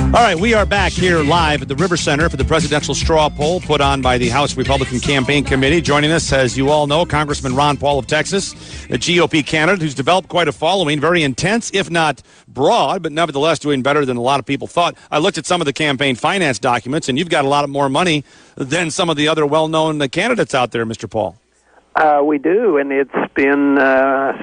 All right, we are back here live at the River Center for the presidential straw poll put on by the House Republican Campaign Committee. Joining us, as you all know, Congressman Ron Paul of Texas, a GOP candidate who's developed quite a following, very intense, if not broad, but nevertheless doing better than a lot of people thought. I looked at some of the campaign finance documents, and you've got a lot more money than some of the other well-known candidates out there, Mr. Paul. We do, and it's been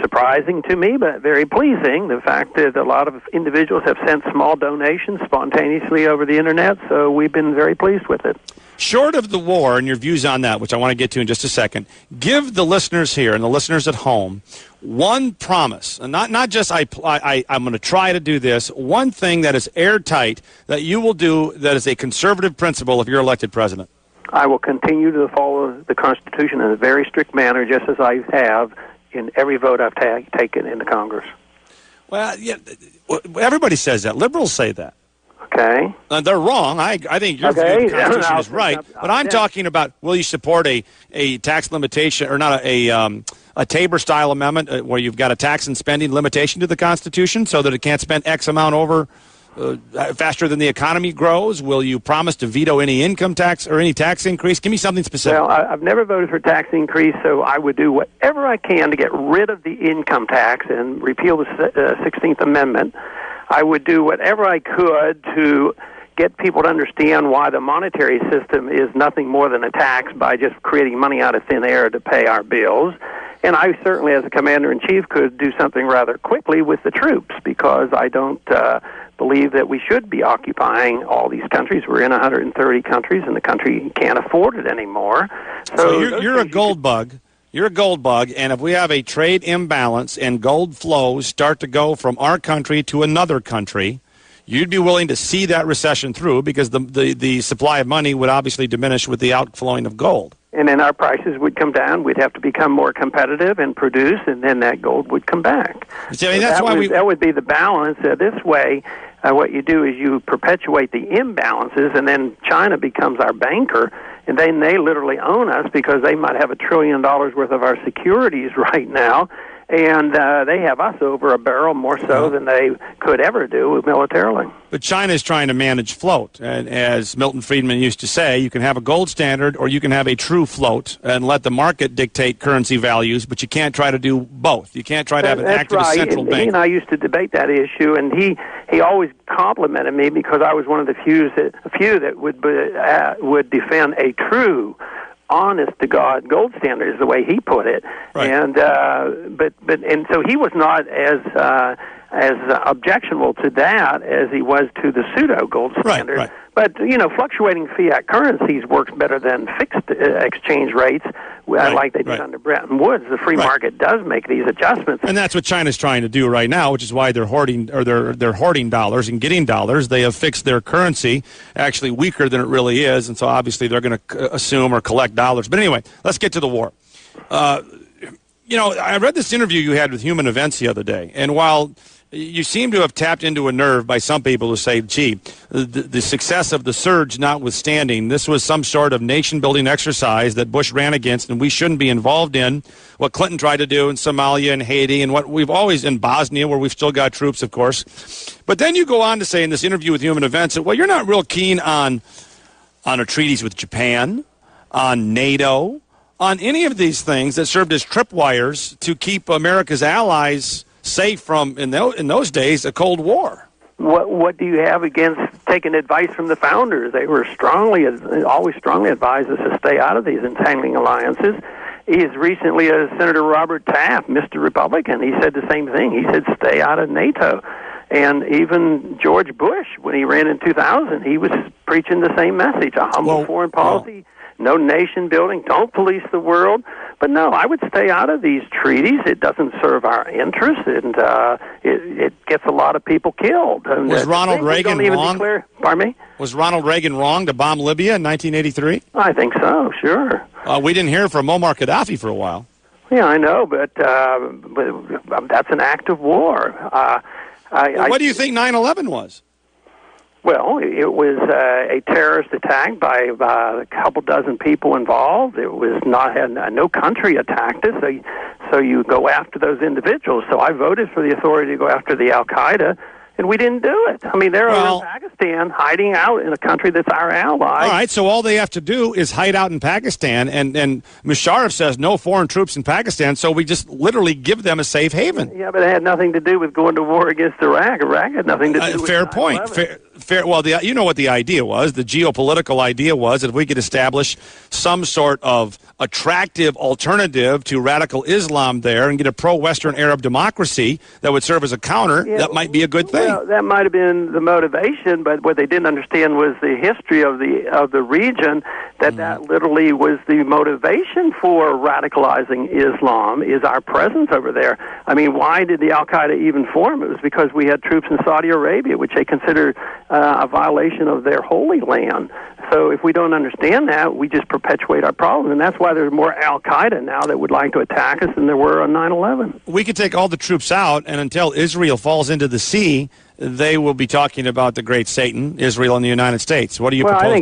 surprising to me, but very pleasing, the fact that a lot of individuals have sent small donations spontaneously over the Internet, so we've been very pleased with it. Short of the war and your views on that, which I want to get to in just a second, give the listeners here and the listeners at home one promise, and not just I'm going to try to do this, one thing that is airtight that you will do that is a conservative principle if you're elected president. I will continue to follow the Constitution in a very strict manner, just as I have in every vote I've taken in the Congress. Well, yeah, everybody says that. Liberals say that. Okay. They're wrong. I think your view of the Constitution is right. But I'm talking about, will you support a tax limitation, or not a Tabor-style amendment where you've got a tax and spending limitation to the Constitution so that it can't spend X amount over faster than the economy grows? Will you promise to veto any income tax or any tax increase? Give me something specific. Well, I've never voted for tax increase, so I would do whatever I can to get rid of the income tax and repeal the 16th Amendment. I would do whatever I could to get people to understand why the monetary system is nothing more than a tax by just creating money out of thin air to pay our bills. And I certainly, as a commander-in-chief, could do something rather quickly with the troops, because I don't believe that we should be occupying all these countries. We're in 130 countries, and the country can't afford it anymore. So you're a gold bug. You're a gold bug, and if we have a trade imbalance and gold flows start to go from our country to another country, you'd be willing to see that recession through, because the supply of money would obviously diminish with the outflowing of gold. And then our prices would come down. We'd have to become more competitive and produce, and then that gold would come back. See, I mean, that would be the balance. This way, what you do is you perpetuate the imbalances, and then China becomes our banker, and then they literally own us because they might have $1 trillion worth of our securities right now, and they have us over a barrel more so than they could ever do militarily. But China is trying to manage float. And as Milton Friedman used to say, you can have a gold standard or you can have a true float and let the market dictate currency values, but you can't try to do both. You can't try to have an active central bank. He and I used to debate that issue, and he always complimented me because I was one of the few that would defend a true, honest-to-God gold standard, is the way he put it. Right. And and so he was not as objectionable to that as he was to the pseudo gold standard. Right. But fluctuating fiat currencies works better than fixed exchange rates, like they did under Bretton Woods. The free market does make these adjustments, and that's what China's trying to do right now, which is why they're hoarding, or they're hoarding dollars and getting dollars. They have fixed their currency actually weaker than it really is, and so obviously they're going to assume or collect dollars. But anyway, let's get to the war. I read this interview you had with Human Events the other day, and while you seem to have tapped into a nerve by some people who say, gee, the success of the surge notwithstanding, this was some sort of nation-building exercise that Bush ran against, and we shouldn't be involved in what Clinton tried to do in Somalia and Haiti and what we've always in Bosnia, where we've still got troops, of course. But then you go on to say in this interview with Human Events that, well, you're not real keen on a treaties with Japan, on NATO, on any of these things that served as tripwires to keep America's allies safe from, in those days, a Cold War. What do you have against taking advice from the founders? They were always strongly advised us to stay out of these entangling alliances. As recently as Senator Robert Taft, Mr. Republican, he said the same thing. He said stay out of NATO. And even George Bush, when he ran in 2000, he was preaching the same message, a humble foreign policy, no nation building, don't police the world. But no, I would stay out of these treaties. It doesn't serve our interests, and it gets a lot of people killed. And was Ronald Reagan wrong? Pardon me? Was Ronald Reagan wrong to bomb Libya in 1983? I think so, sure. We didn't hear from Muammar Gaddafi for a while. Yeah, I know, but that's an act of war. What do you think 9/11 was? Well, it was a terrorist attack by a couple dozen people involved. It was no country attacked us, so you go after those individuals. So I voted for the authority to go after the Al-Qaeda and we didn't do it. I mean, they're over in Pakistan hiding out in a country that's our ally. All right, so all they have to do is hide out in Pakistan, and Musharraf says no foreign troops in Pakistan, so we just literally give them a safe haven. Yeah, but it had nothing to do with going to war against Iraq. Iraq had nothing to do with Fair point. Fair. Well, you know what the idea was. The geopolitical idea was that if we could establish some sort of attractive alternative to radical Islam there and get a pro-Western Arab democracy that would serve as a counter, that might be a good thing. Well, that might have been the motivation, but what they didn't understand was the history of the region, that literally was the motivation for radicalizing Islam, is our presence over there. I mean, why did the Al-Qaeda even form? It was because we had troops in Saudi Arabia, which they considered a violation of their holy land. So if we don't understand that, we just perpetuate our problem, and that's why there's more Al-Qaeda now that would like to attack us than there were on 9/11. We could take all the troops out, and until Israel falls into the sea, they will be talking about the great Satan, Israel, and the United States. What do you propose? I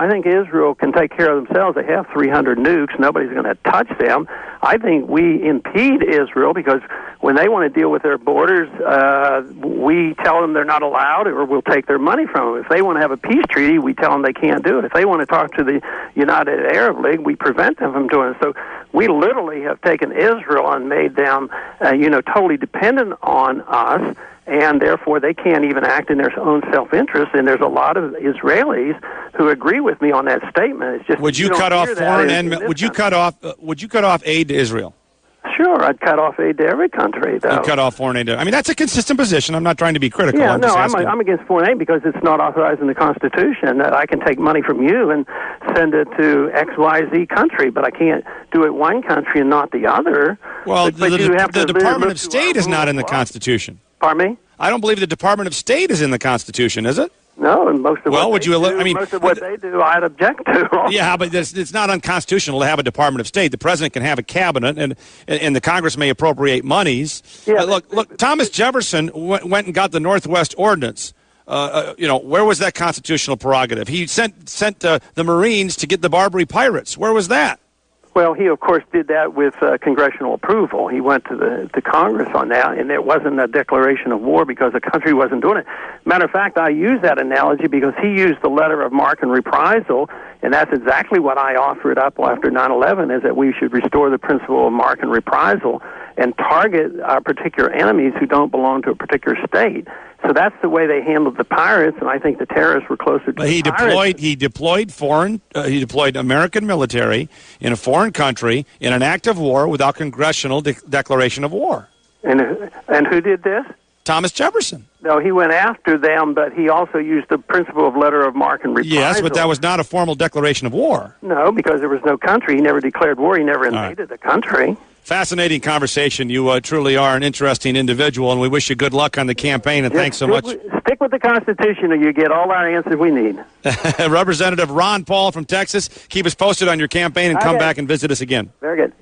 think Israel can take care of themselves. They have 300 nukes. Nobody's going to touch them. I think we impede Israel because when they want to deal with their borders, we tell them they're not allowed, or we'll take their money from them. If they want to have a peace treaty, we tell them they can't do it. If they want to talk to the United Arab League, we prevent them from doing it. So we literally have taken Israel and made them, totally dependent on us. And therefore, they can't even act in their own self-interest. And there's a lot of Israelis who agree with me on that statement. It's just would you cut off foreign and would you cut off aid to Israel? Sure, I'd cut off aid to every country, though. You'd cut off foreign aid. I mean, that's a consistent position. I'm not trying to be critical. Yeah, I'm against foreign aid because it's not authorized in the Constitution. That I can take money from you and send it to XYZ country, but I can't do it one country and not the other. Well, the Department of State is not in the Constitution. Pardon me? I don't believe the Department of State is in the Constitution, is it? No, and most of most of what they do, I'd object to. Yeah, but it's not unconstitutional to have a Department of State. The president can have a cabinet, and the Congress may appropriate monies. Yeah, look, Thomas Jefferson went and got the Northwest Ordinance. Where was that constitutional prerogative? He sent the Marines to get the Barbary pirates. Where was that? Well, he, of course, did that with congressional approval. He went to Congress on that, and it wasn't a declaration of war because the country wasn't doing it. Matter of fact, I use that analogy because he used the letter of marque and reprisal, and that's exactly what I offered up after 9/11, is that we should restore the principle of marque and reprisal and target our particular enemies who don't belong to a particular state. So that's the way they handled the pirates, and I think the terrorists were closer to the pirates. He deployed American military in a foreign country in an act of war without congressional declaration of war. And who did this? Thomas Jefferson. No, he went after them, but he also used the principle of letter of marque and reprisal. Yes, but that was not a formal declaration of war. No, because there was no country. He never declared war. He never invaded the country. Fascinating conversation. You truly are an interesting individual, and we wish you good luck on the campaign, and thanks so much. Stick with the Constitution, and you get all our answers we need. Representative Ron Paul from Texas, keep us posted on your campaign and come back and visit us again. Very good.